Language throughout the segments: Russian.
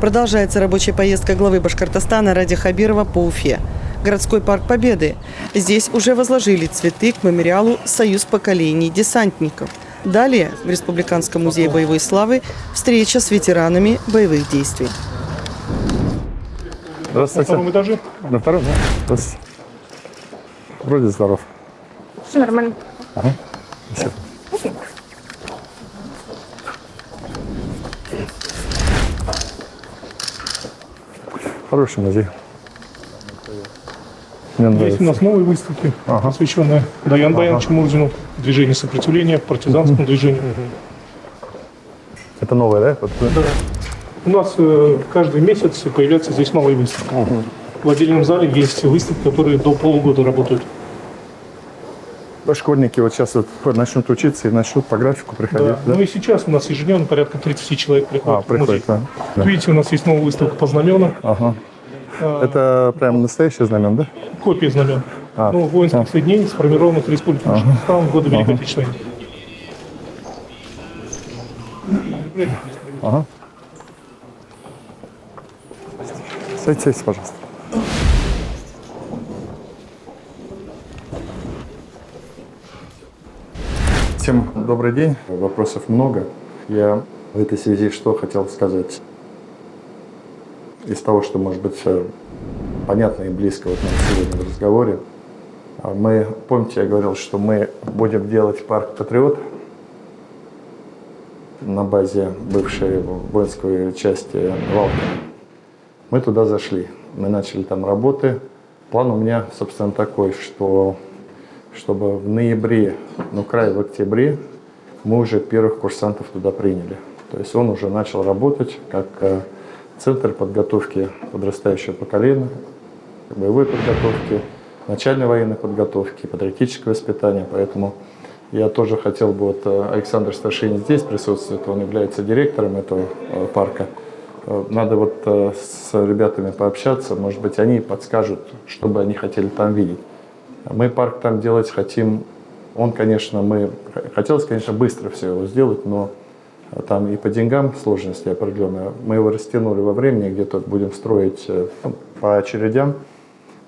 Продолжается рабочая поездка главы Башкортостана Ради Хабирова по Уфе. Городской парк Победы. Здесь уже возложили цветы к мемориалу «Союз поколений десантников». Далее в Республиканском музее боевой славы встреча с ветеранами боевых действий. Здравствуйте. На втором этаже? На втором, да? Здравствуйте. Вроде здоров. Все нормально. Ага. Спасибо. Хороший музей. Мне Есть нравится. у нас новые выставки, посвященные Даян Баяновичу Мурзину, движению сопротивления, партизанскому движению. Это новое, да? Вот. Да. У нас каждый месяц появляются здесь новые выставки. В отдельном зале есть выставки, которые до полугода работают. Школьники вот сейчас вот начнут учиться и начнут по графику приходить. Да. Да? Ну и сейчас у нас ежедневно порядка 30 человек приходят. Приходит, да. Вот видите, у нас есть новая выставка по знаменам. Ага. Это прям настоящие знамена, да? Копии знамен. Воинских соединений, сформированных в Республике Башкортостан в годы Великой Отечественной войны. Ага. Садитесь, пожалуйста. Всем добрый день. Вопросов много. Я в этой связи что хотел сказать? Из того, что может быть понятно и близко вот нам сегодня в разговоре. Мы, помните, я говорил, что мы будем делать парк «Патриот» на базе бывшей воинской части Валка. Мы туда зашли, мы начали там работы. План у меня, собственно, такой, что чтобы в ноябре, край в октябре, мы уже первых курсантов туда приняли. То есть он уже начал работать как центр подготовки подрастающего поколения, боевой подготовки, начальной военной подготовки, патриотического воспитания. Поэтому я тоже хотел бы, вот Александр Старшинин здесь присутствует, он является директором этого парка. Надо вот с ребятами пообщаться, может быть, они подскажут, что бы они хотели там видеть. Мы парк там делать хотим, хотелось, конечно, быстро все его сделать, но там и по деньгам сложности определенные. Мы его растянули во времени, где-то будем строить по очередям.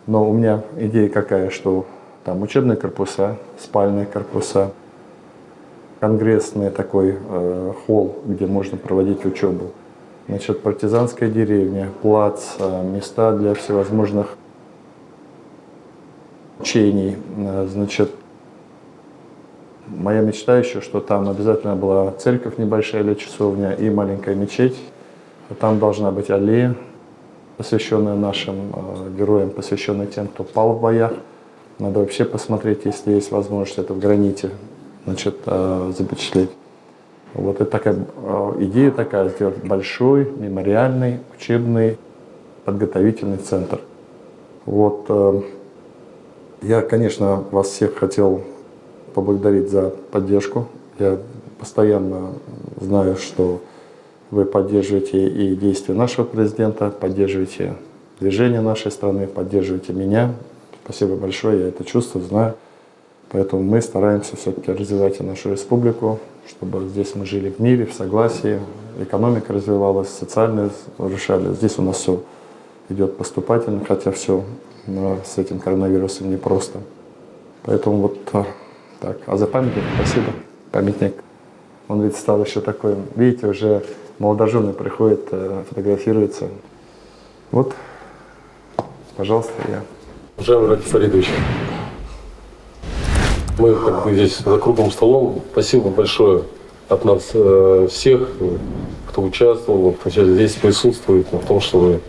Но у меня идея какая, что там учебные корпуса, спальные корпуса, конгрессный такой холл, где можно проводить учебу. Значит, партизанская деревня, плац, места для всевозможных учений. Значит, моя мечта еще, что там обязательно была церковь небольшая или часовня и маленькая мечеть. Там должна быть аллея, посвященная нашим героям, посвященная тем, кто пал в боях. Надо вообще посмотреть, если есть возможность это в граните, значит, запечатлеть. Вот это такая идея такая, сделать большой мемориальный, учебный, подготовительный центр. Вот. Я, конечно, вас всех хотел поблагодарить за поддержку. Я постоянно знаю, что вы поддерживаете и действия нашего президента, поддерживаете движение нашей страны, поддерживаете меня. Спасибо большое, я это чувствую, знаю. Поэтому мы стараемся все-таки развивать и нашу республику, чтобы здесь мы жили в мире, в согласии, экономика развивалась, социальные решали. Здесь у нас все идет поступательно, хотя все с этим коронавирусом непросто. Поэтому вот так. А за памятник спасибо. Памятник, он ведь стал еще такой, видите, уже молодожены приходят, фотографируются. Вот, пожалуйста, я. Уважаемый Ради Фаридович, мы здесь за круглым столом. Спасибо большое от нас всех, кто участвовал, кто здесь присутствует, в том, что вы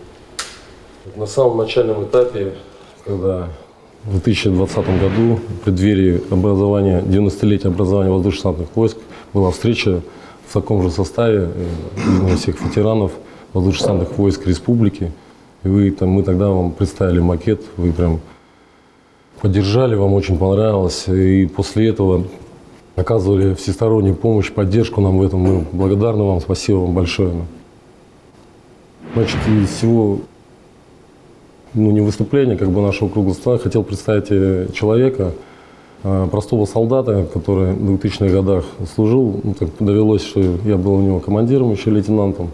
на самом начальном этапе, когда в 2020 году, в преддверии 90-летия образования воздушно-десантных войск, была встреча в таком же составе всех ветеранов воздушно-десантных войск республики. И мы тогда вам представили макет, вы прям поддержали, вам очень понравилось. И после этого оказывали всестороннюю помощь, поддержку нам в этом. Мы благодарны вам, спасибо вам большое. Значит, из всего не выступления нашего круглого стола, хотел представить человека, простого солдата, который в 2000-х годах служил. Довелось, что я был у него командиром, еще лейтенантом.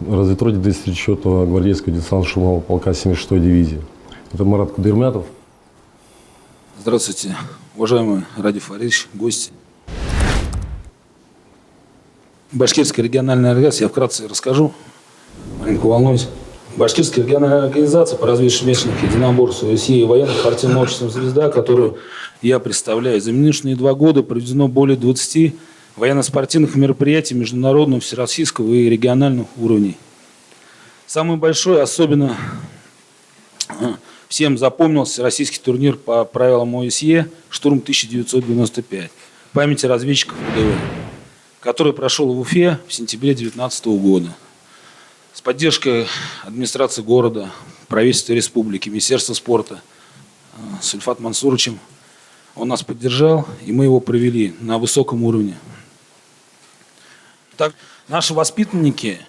разведроте 34-го гвардейского десантно-штурмового полка 76-й дивизии. Это Марат Кудырмятов. Здравствуйте, уважаемый Ради Фаридович, гости. Башкирская региональная организация, я вкратце расскажу, маленько волнуюсь. Башкирская региональная организация по развитию смешанных единоборств ОСЕ и военно-спортивного общества «Звезда», которую я представляю. За минувшие 2 года проведено более 20 военно-спортивных мероприятий международного, всероссийского и региональных уровней. Самый большой, особенно всем запомнился российский турнир по правилам ОСЕ «Штурм 1995» в памяти разведчиков ВДВ, который прошел в Уфе в сентябре 2019 года. С поддержкой администрации города, правительства республики, Министерства спорта с Ульфатом Мансуровичем он нас поддержал, и мы его провели на высоком уровне. Так, наши воспитанники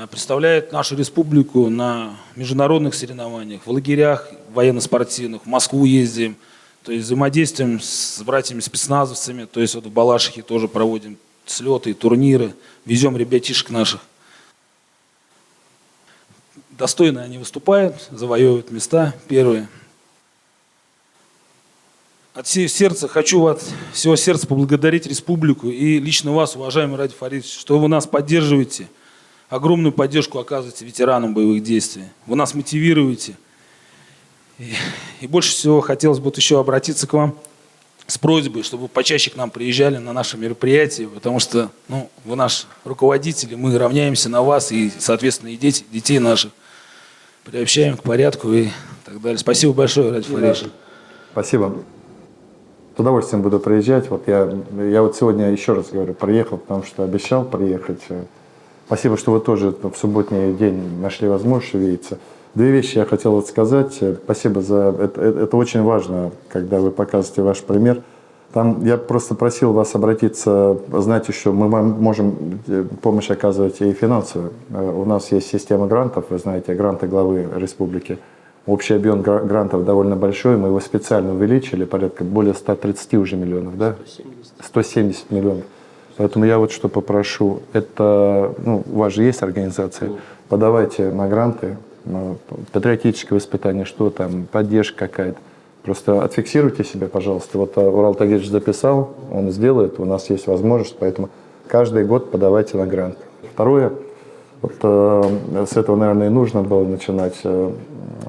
представляют нашу республику на международных соревнованиях, в лагерях военно-спортивных, в Москву ездим, то есть взаимодействуем с братьями-спецназовцами, то есть вот в Балашихе тоже проводим слеты, турниры, везем ребятишек наших. Достойно они выступают, завоевывают места первые. От всего сердца хочу от всего сердца поблагодарить республику и лично вас, уважаемый Ради Фаридович, что вы нас поддерживаете, огромную поддержку оказываете ветеранам боевых действий. Вы нас мотивируете. И больше всего хотелось бы еще обратиться к вам с просьбой, чтобы вы почаще к нам приезжали на наши мероприятия, потому что вы наш руководитель, мы равняемся на вас и, соответственно, и детей наших приобщаем к порядку и так далее. Спасибо большое, Ради Фаридович. Спасибо. С удовольствием буду приезжать. Вот я вот сегодня еще раз говорю, приехал, потому что обещал приехать. Спасибо, что вы тоже в субботний день нашли возможность увидеться. 2 вещи я хотел вот сказать. Спасибо за это. Это очень важно, когда вы показываете ваш пример. Там я просто просил вас обратиться, знаете, что мы можем помощь оказывать и финансовую. У нас есть система грантов, вы знаете, гранты главы республики. Общий объем грантов довольно большой, мы его специально увеличили, порядка более 130 уже миллионов, да? 170 миллионов. Поэтому я вот что попрошу, это, у вас же есть организация, подавайте на гранты, патриотическое воспитание, что там, поддержка какая-то. Просто отфиксируйте себя, пожалуйста. Вот Урал Тагирович записал, он сделает, у нас есть возможность, поэтому каждый год подавайте на грант. Второе, вот с этого, наверное, и нужно было начинать.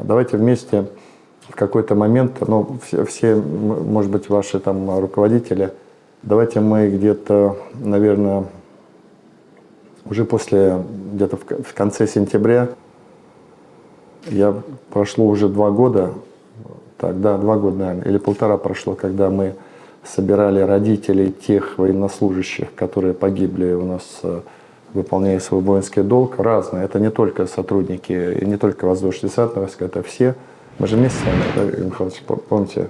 Давайте вместе в какой-то момент, все, может быть, ваши там руководители, давайте мы где-то, наверное, уже где-то в конце сентября, прошло уже 2 года, 2 года, наверное, или 1,5 прошло, когда мы собирали родителей тех военнослужащих, которые погибли у нас, выполняя свой воинский долг, разные. Это не только сотрудники, и не только воздушно-десантные войска, это все. Мы же вместе с вами, да, Игорь Михайлович, помните,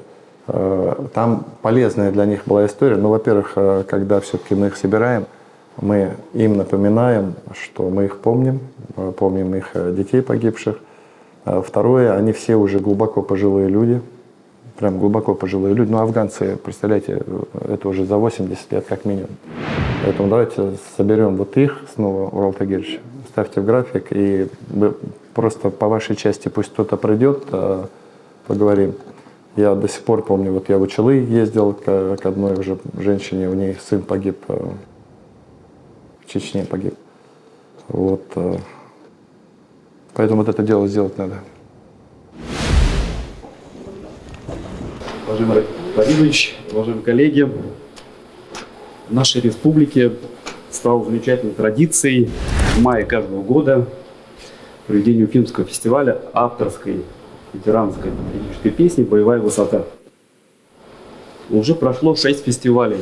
там полезная для них была история. Во-первых, когда все-таки мы их собираем, мы им напоминаем, что мы их помним их детей погибших. Второе, они все уже глубоко пожилые люди, прям глубоко пожилые люди. Афганцы, представляете, это уже за 80 лет как минимум. Поэтому давайте соберем вот их снова, Урал Тагирович, ставьте в график, и просто по вашей части пусть кто-то придет, поговорим. Я до сих пор помню, вот я в Учалы ездил к одной уже женщине, у нее сын погиб, в Чечне погиб. Вот. Поэтому вот это дело сделать надо. Уважаемый Фаридович, уважаемые коллеги, в нашей республике стала замечательной традицией в мае каждого года проведение Уфимского фестиваля авторской ветеранской патриотической песни «Боевая высота». Уже прошло 6 фестивалей.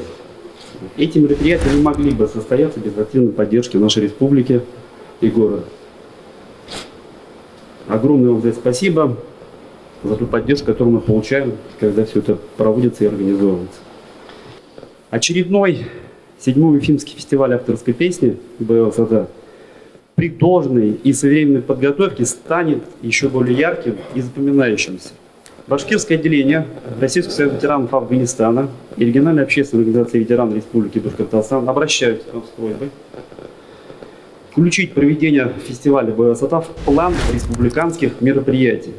Эти мероприятия не могли бы состояться без активной поддержки нашей республики и города. Огромное вам за это спасибо за ту поддержку, которую мы получаем, когда все это проводится и организовывается. Очередной 7-й Уфимский фестиваль авторской песни «Боевая высота» при должной и современной подготовке станет еще более ярким и запоминающимся. Башкирское отделение Российского союза ветеранов Афганистана и региональная общественная организация ветеранов Республики Башкортостан обращаются к нам с просьбой Включить проведение фестиваля «Высота» в план республиканских мероприятий.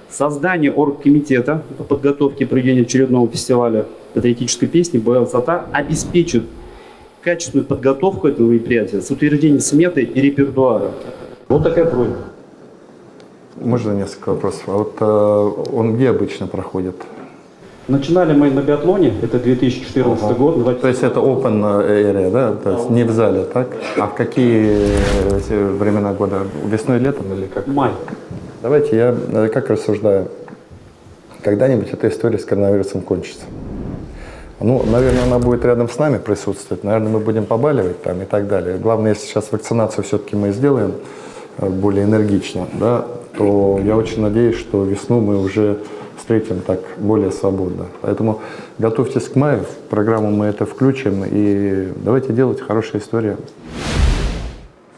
Создание оргкомитета по подготовке проведения очередного фестиваля патриотической песни «Высота» обеспечит качественную подготовку этого мероприятия с утверждением сметы и репертуара. Вот такая просьба. Можно несколько вопросов? А вот он где обычно проходит? Начинали мы на биатлоне, это 2014 год. То есть это open area, да? То есть не в зале, так? А в какие времена года? Весной, летом или как? Май. Давайте я как рассуждаю. Когда-нибудь эта история с коронавирусом кончится. Ну, наверное, она будет рядом с нами присутствовать. Наверное, мы будем побаливать там и так далее. Главное, если сейчас вакцинацию все-таки мы сделаем более энергично, да, то я очень надеюсь, что весну мы уже встретим так более свободно. Поэтому готовьтесь к маю, в программу мы это включим, и давайте делать хорошие истории.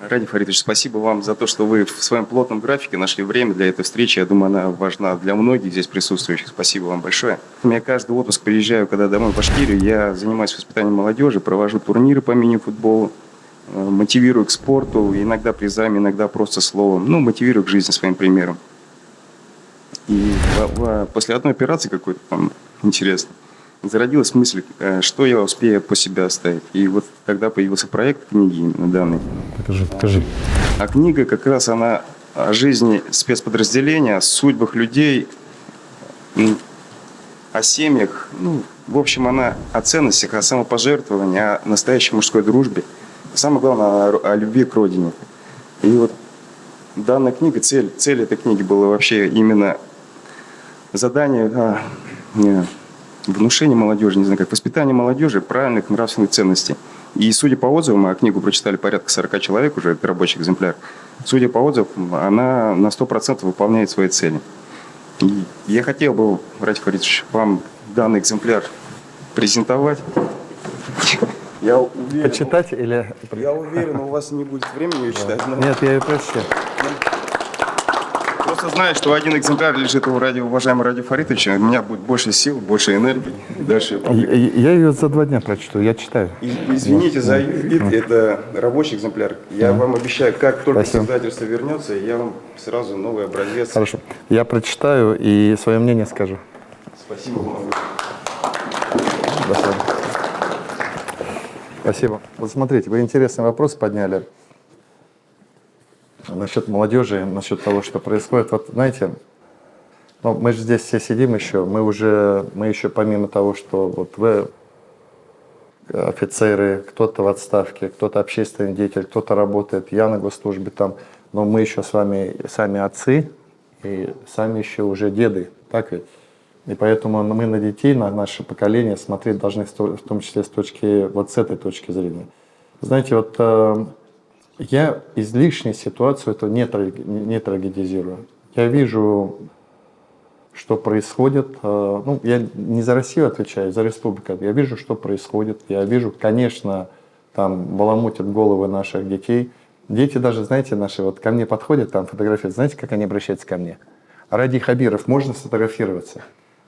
Ради Фаритович, спасибо вам за то, что вы в своем плотном графике нашли время для этой встречи. Я думаю, она важна для многих здесь присутствующих. Спасибо вам большое. Я каждый отпуск приезжаю, когда домой в Башкирию. Я занимаюсь воспитанием молодежи, провожу турниры по мини-футболу, мотивирую к спорту, иногда призами, иногда просто словом. Ну, мотивирую к жизни своим примером. И после одной операции какой-то там, интересно, зародилась мысль, что я успею по себе оставить. И вот тогда появился проект книги именно данный. Покажи. А книга как раз она о жизни спецподразделения, о судьбах людей, о семьях. Ну, в общем, она о ценностях, о самопожертвовании, о настоящей мужской дружбе. Самое главное, о любви к родине. И вот данная книга, цель этой книги была вообще именно задание внушение молодежи, не знаю, как воспитание молодежи правильных нравственных ценностей. И судя по отзывам, а книгу прочитали порядка 40 человек уже, это рабочий экземпляр, судя по отзывам, она на 100% выполняет свои цели. И я хотел бы, Ради Фаритович, вам данный экземпляр презентовать. Я уверен, Почитать или... я уверен, у вас не будет времени ее читать. Но... Нет, я ее прочту. Просто знаю, что один экземпляр лежит у уважаемого Ради Фаритовича, у меня будет больше сил, больше энергии. Дальше Я ее за 2 дня прочту, я читаю. Извините за вид, это рабочий экземпляр. Я вам обещаю, как только Спасибо. издательство вернется, я вам сразу новый образец. Хорошо. Я прочитаю и свое мнение скажу. Спасибо вам. Спасибо. Спасибо. Вот смотрите, вы интересный вопрос подняли насчет молодежи, насчет того, что происходит. Вот знаете, ну, мы же здесь все сидим еще, мы еще помимо того, что вот вы офицеры, кто-то в отставке, кто-то общественный деятель, кто-то работает, я на госслужбе там, но мы еще с вами сами отцы и сами еще уже деды, так ведь? И поэтому мы на детей, на наше поколение смотреть должны в том числе с этой точки зрения. Знаете, вот я излишней ситуацию это не трагедизирую. Я вижу, что происходит. Ну, я не за Россию отвечаю, за республику. Я вижу, что происходит. Я вижу, конечно, там баламутят головы наших детей. Дети даже, знаете, наши вот ко мне подходят, там фотографируют. Знаете, как они обращаются ко мне? Ради Хабиров, можно сфотографироваться?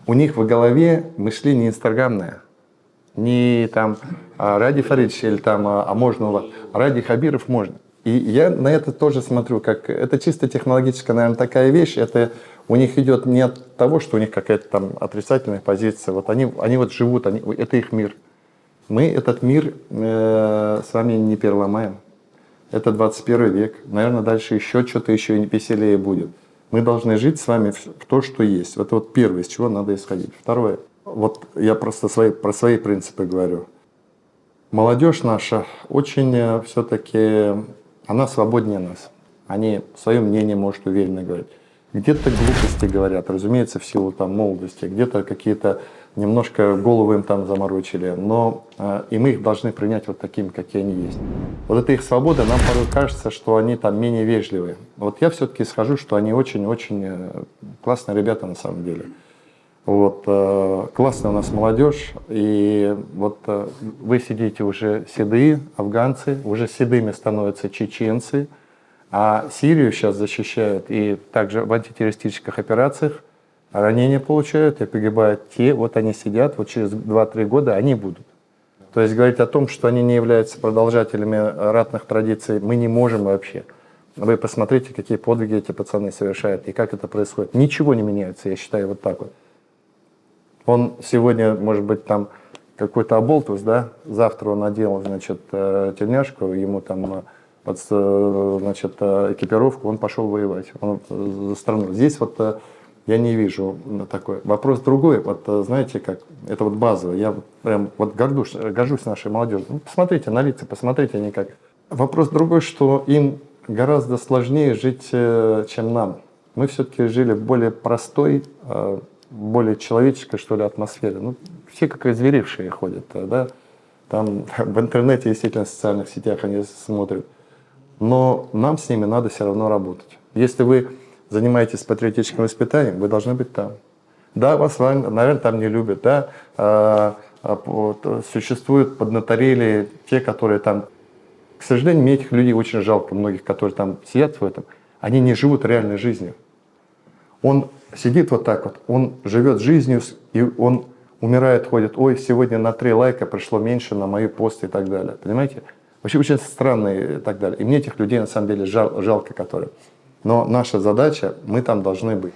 У них в голове мышление инстаграмное. Не там Ради Фаридович или там, можно у вас. Ради Хабиров можно. И я на это тоже смотрю, как это чисто технологическая, наверное, такая вещь. Это у них идет не от того, что у них какая-то там отрицательная позиция. Вот они вот живут, это их мир. Мы этот мир с вами не переломаем. Это 21 век. Наверное, дальше еще что-то еще веселее будет. Мы должны жить с вами в то, что есть. Это вот первое, из чего надо исходить. Второе. Вот я просто про свои принципы говорю. Молодежь наша очень все-таки, она свободнее нас. Они свое мнение, может, уверенно говорить. Где-то глупости говорят, разумеется, в силу там молодости, где-то какие-то немножко головы им там заморочили, но и мы их должны принять вот такими, какие они есть. Вот эта их свобода, нам порой кажется, что они там менее вежливые. Вот я все-таки схожу, что они очень-очень классные ребята на самом деле. Вот, классная у нас молодежь, и вот вы сидите уже седые афганцы, уже седыми становятся чеченцы, а Сирию сейчас защищают и также в антитеррористических операциях ранения получают и погибают те, вот они сидят, вот через 2-3 года они будут. То есть говорить о том, что они не являются продолжателями ратных традиций, мы не можем вообще. Вы посмотрите, какие подвиги эти пацаны совершают и как это происходит. Ничего не меняется, я считаю, вот так вот. Он сегодня, может быть, там какой-то оболтус, да, завтра он одел, значит, тельняшку, ему там, значит, экипировку, он пошел воевать за страну. Здесь вот я не вижу такой. Вопрос другой, вот знаете как, это вот базово, я прям вот горжусь нашей молодежью. Ну, посмотрите на лица, посмотрите они как. Вопрос другой, что им гораздо сложнее жить, чем нам. Мы все-таки жили в более простой, более человеческой, что ли, атмосфере. Ну, все как озверевшие ходят, да. Там в интернете, действительно, в социальных сетях они смотрят. Но нам с ними надо все равно работать. Если вы занимаетесь патриотическим воспитанием, вы должны быть там. Да, вас, наверное, там не любят, да. Существуют поднаторели те, которые там... К сожалению, мне этих людей очень жалко, многих, которые там сидят в этом. Они не живут реальной жизнью. Он сидит вот так вот, он живет жизнью, и он умирает, ходит, ой, сегодня на 3 лайка пришло меньше на мои посты и так далее. Понимаете? Вообще очень странные и так далее. И мне этих людей на самом деле жалко, которые. Но наша задача, мы там должны быть.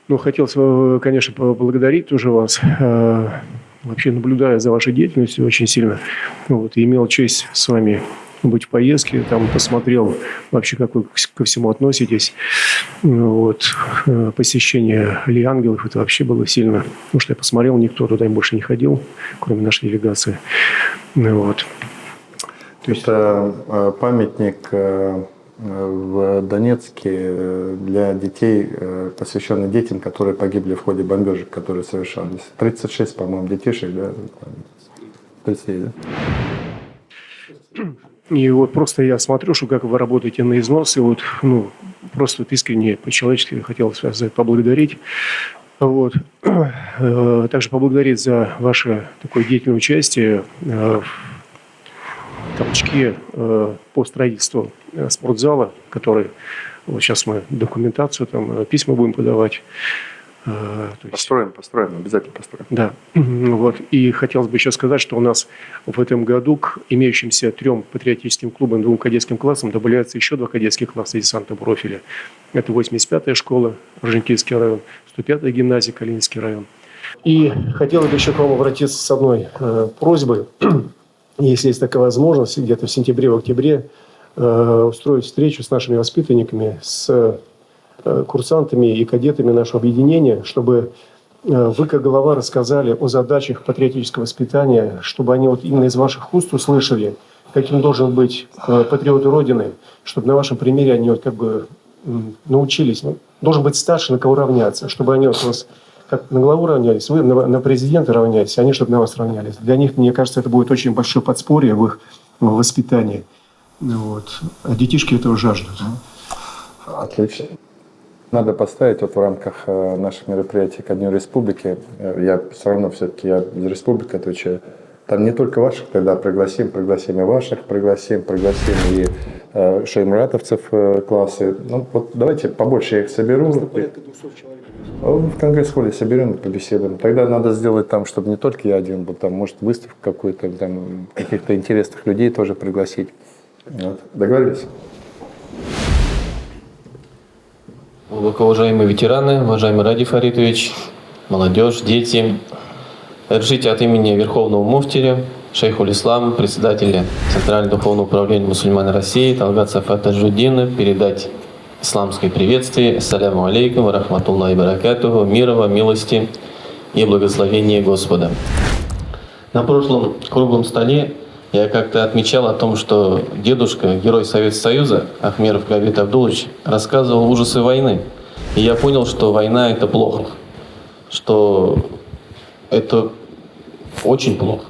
Ну, хотелось, конечно, поблагодарить тоже вас. Вообще, наблюдая за вашей деятельностью очень сильно, вот, имел честь с вами быть в поездке, там посмотрел вообще, как вы ко всему относитесь. Вот. Посещение Аллеи Ангелов, это вообще было сильно. Потому что я посмотрел, никто туда больше не ходил, кроме нашей делегации. Вот. То есть это памятник в Донецке для детей, посвященный детям, которые погибли в ходе бомбежек, которые совершались. 36, по-моему, детишек, да? 30, да? И вот просто я смотрю, что как вы работаете на износ, и вот, ну, просто вот искренне, по-человечески хотелось вас за это поблагодарить. Вот. Также поблагодарить за ваше такое деятельное участие в толчке по строительству спортзала, который вот сейчас мы документацию, там, письма будем подавать. Построим, обязательно построим. Да. Вот. И хотелось бы еще сказать, что у нас в этом году к имеющимся 3 патриотическим клубам, 2 кадетским классам добавляются еще 2 кадетских класса десантного профиля. Это 85-я школа, Орджоникидзевский район, 105-я гимназия, Калининский район. И хотелось бы еще к вам обратиться с одной просьбой. Если есть такая возможность, где-то в сентябре, в октябре устроить встречу с нашими воспитанниками, с курсантами и кадетами нашего объединения, чтобы вы, как глава, рассказали о задачах патриотического воспитания, чтобы они вот именно из ваших уст услышали, каким должен быть патриот Родины, чтобы на вашем примере они вот как бы научились. Ну, должен быть старше, на кого равняться, чтобы они вот вас как на главу равнялись, вы на президента равняетесь, они чтобы на вас равнялись. Для них, мне кажется, это будет очень большое подспорье в их воспитании. Вот. А детишки этого жаждут. Отлично. Надо поставить вот в рамках наших мероприятий ко Дню Республики, я все равно все-таки я за республику отвечаю, там не только ваших тогда пригласим и ваших, пригласим и шеймуратовцев классы. Ну вот давайте побольше я их соберу. Порядка 200 человек. В конгресс-холле соберем и побеседуем. Тогда надо сделать там, чтобы не только я один был, там, может, выставку какую-то, там, каких-то интересных людей тоже пригласить. Вот. Договорились? Глубоко уважаемые ветераны, уважаемый Ради Фаритович, молодежь, дети, разрешите от имени Верховного муфтия, шейхуль Ислама, председателя Центрального духовного управления мусульман России Талгат Сафа Таджуддина передать исламское приветствие. Ассаляму алейкум ва рахматуллахи баракатуху, мира вам, милости и благословения Господа. На прошлом круглом столе я как-то отмечал о том, что дедушка, герой Советского Союза, Ахмеров Гавит Абдулович, рассказывал ужасы войны. И я понял, что война – это плохо, что это очень плохо.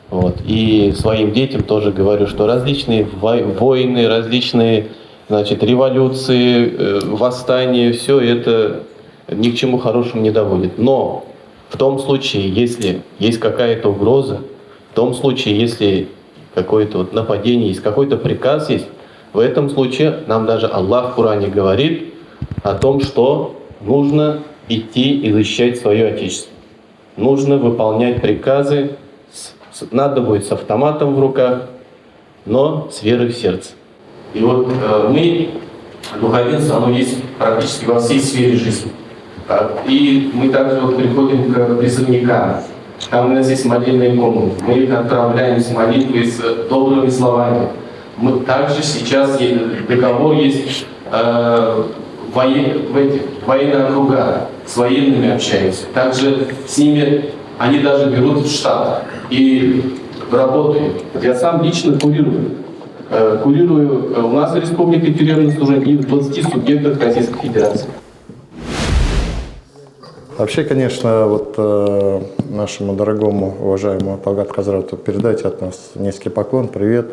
Вот. И своим детям тоже говорю, что различные войны, различные, значит, революции, восстания, все это ни к чему хорошему не доводит. Но в том случае, если есть какая-то угроза, в том случае, если какое-то вот нападение есть, какой-то приказ есть, в этом случае нам даже Аллах в Коране говорит о том, что нужно идти и защищать свое Отечество. нужно выполнять приказы, надо будет с автоматом в руках, но с верой в сердце. И вот мы, духовенство, оно есть практически во всей сфере жизни. И мы также вот приходим к призывникам. Там у нас есть молитвенные комнаты. Мы их отправляем с молитвой, с добрыми словами. Мы также сейчас договор есть военные округа, с военными общаемся. Также с ними они даже берут в штат и работают. Я сам лично курирую. У нас в Республике тюремное служение и в 20 субъектах Российской Федерации. Вообще, конечно, вот нашему дорогому, уважаемому Талгат Хазрату передайте от нас низкий поклон, привет.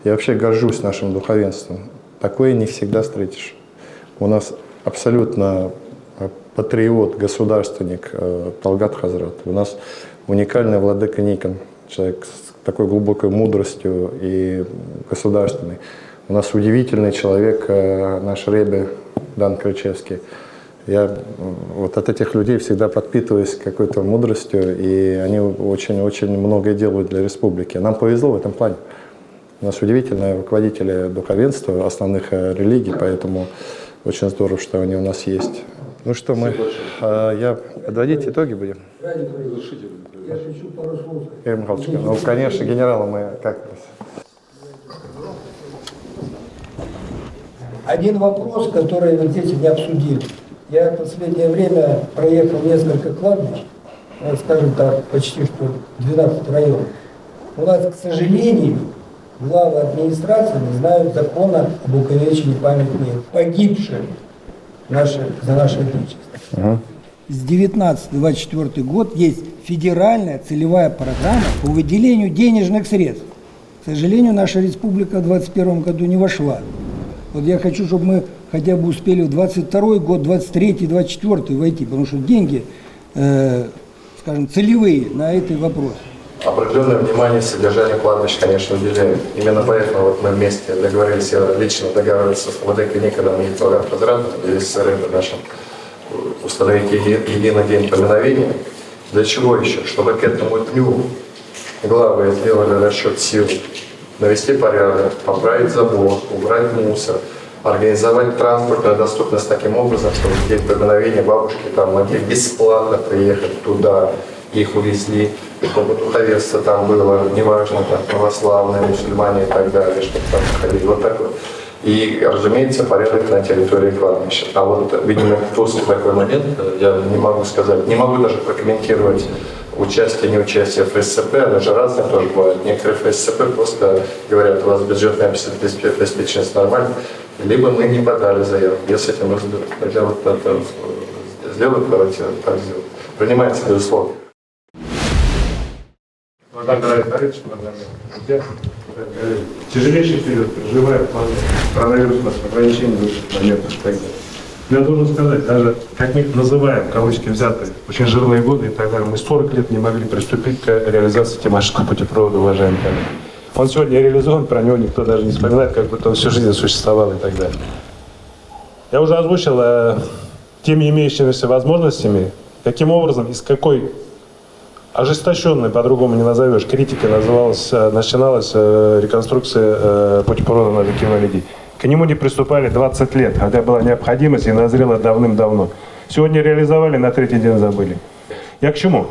Я вообще горжусь нашим духовенством. Такое не всегда встретишь. У нас абсолютно патриот, государственник Талгат Хазрат. У нас уникальный владыка Никон, человек с такой глубокой мудростью и государственный. У нас удивительный человек, наш ребе Дан Крычевский. Я вот от этих людей всегда подпитываюсь какой-то мудростью, и они очень-очень многое делают для республики. Нам повезло в этом плане. У нас удивительные руководители духовенства, основных религий, поэтому очень здорово, что они у нас есть. Ну что, мы подводить итоги будем? Я хочу пару слов. Игорь Михайлович, ну, конечно, генерала мы как-то... Один вопрос, который вот здесь не обсудили. Я в последнее время проехал несколько кладбищ, скажем так, почти что 12 районов. У нас, к сожалению, главы администрации не знают закона об увековечении памятников погибшим за наше Отечество. С 19-24 год есть федеральная целевая программа по выделению денежных средств. К сожалению, наша республика в 2021 году не вошла. Вот я хочу, чтобы мы хотя бы успели в 22 год, 23-й, 24-й войти, потому что деньги, скажем, целевые на эти вопросы. Определенное внимание содержанию кладбищ, конечно, уделяем. Именно поэтому вот мы вместе договорились, я лично договаривался с владыкой Никоном и Талгат Хазратом, и с рэбом нашим, установить единый день поминовения. Для чего еще? Чтобы к этому дню главы сделали расчет сил, навести порядок, поправить забор, убрать мусор, организовать транспортную доступность таким образом, чтобы в день поминовения бабушки там могли бесплатно приехать туда, их увезли, чтобы духовенство там было, неважно, там, православные, мусульмане и так далее, чтобы там ходили, вот так вот. И, разумеется, порядок на территории кладбища. А вот, видимо, после такой момент, я не могу сказать, не могу даже прокомментировать участие, неучастие в ФСЦП, оно же разное тоже бывает. Некоторые ФСЦП просто говорят, у вас бюджетная обеспеченность нормальная, либо мы не подали заявку. Я с этим разберусь. Хотя вот это сделать, давайте так сделать. Принимается, безусловно. Тяжелейший период проживаем, коронавирусных ограничений, моментов и так далее. Но я должен сказать, даже, как мы их называем, кавычки взятые, очень жирные годы и так далее, мы 40 лет не могли приступить к реализации Тимашевского путепровода, уважаемые коллеги. Он сегодня реализован, про него никто даже не вспоминает, как будто он всю жизнь существовал и так далее. Я уже озвучил теми имеющимися возможностями, каким образом и с какой ожесточенной, по-другому не назовешь, критикой начиналась реконструкция путепровода на реке Валиди. К нему не приступали 20 лет, хотя была необходимость и назрела давным-давно. Сегодня реализовали, на третий день забыли. Я к чему?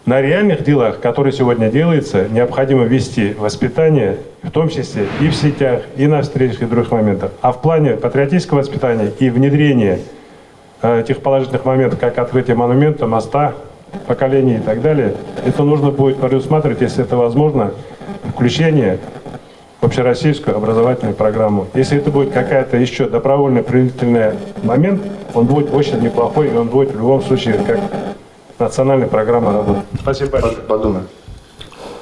На реальных делах, которые сегодня делаются, необходимо вести воспитание, в том числе и в сетях, и на встречах, и в других моментах. А в плане патриотического воспитания и внедрения тех положительных моментов, как открытие монумента, моста, поколений и так далее, это нужно будет предусматривать, если это возможно, включение в общероссийскую образовательную программу. Если это будет какая-то еще добровольный принудительный момент, он будет очень неплохой, и он будет в любом случае как национальная программа работы. Спасибо большое.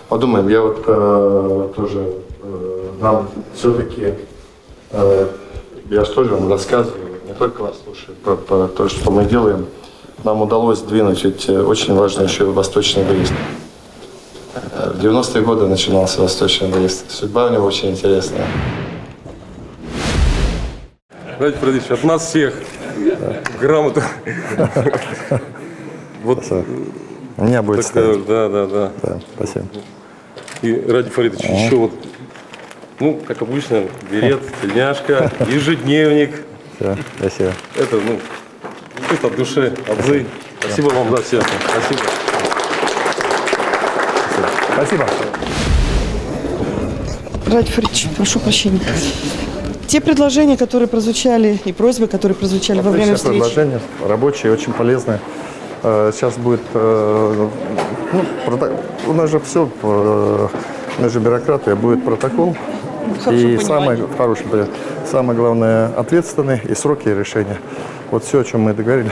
Подумаем. Я вот тоже нам все-таки, я же тоже вам рассказываю, не только вас слушаю, про то, что мы делаем. Нам удалось сдвинуть очень важный еще восточный выезд. В 90-е годы начинался восточный выезд. Судьба у него очень интересная. Радий Фаридович, от нас всех грамоту. Вот У меня будет стоять. Да. Да, спасибо. И Ради Фаридович, еще вот, ну, как обычно, берет, тельняшка, ежедневник. Все, спасибо. Это, ну, чисто от души, отзы. Спасибо вам за все. Спасибо. Спасибо. Ради Фаридович, прошу прощения. Те предложения, которые прозвучали, и просьбы, которые прозвучали во время Отличное встречи. предложение, рабочие, очень полезные. Сейчас будет, ну, у нас же все, у нас же бюрократия, будет протокол. И самое главное, ответственные и сроки решения. Вот все, о чем мы договорились.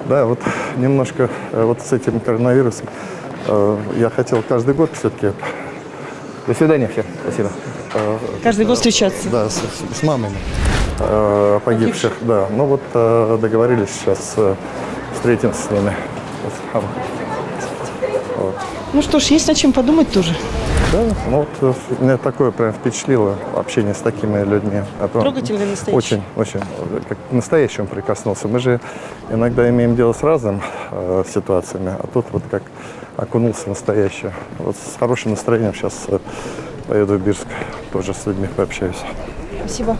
Да, вот немножко вот с этим коронавирусом я хотел каждый год все-таки. До свидания всем. Спасибо. Каждый год встречаться. Да, с мамами погибших, да. Ну вот договорились, сейчас встретимся с ними. Вот. Ну что ж, есть над чем подумать тоже. Да, ну вот меня такое прям впечатлило общение с такими людьми. Трогательно, настоящее. Очень, очень, как к настоящему прикоснулся. Мы же иногда имеем дело с разными ситуациями, а тут вот как окунулся в настоящее. Вот с хорошим настроением сейчас поеду в Бирск, тоже с людьми пообщаюсь. Спасибо.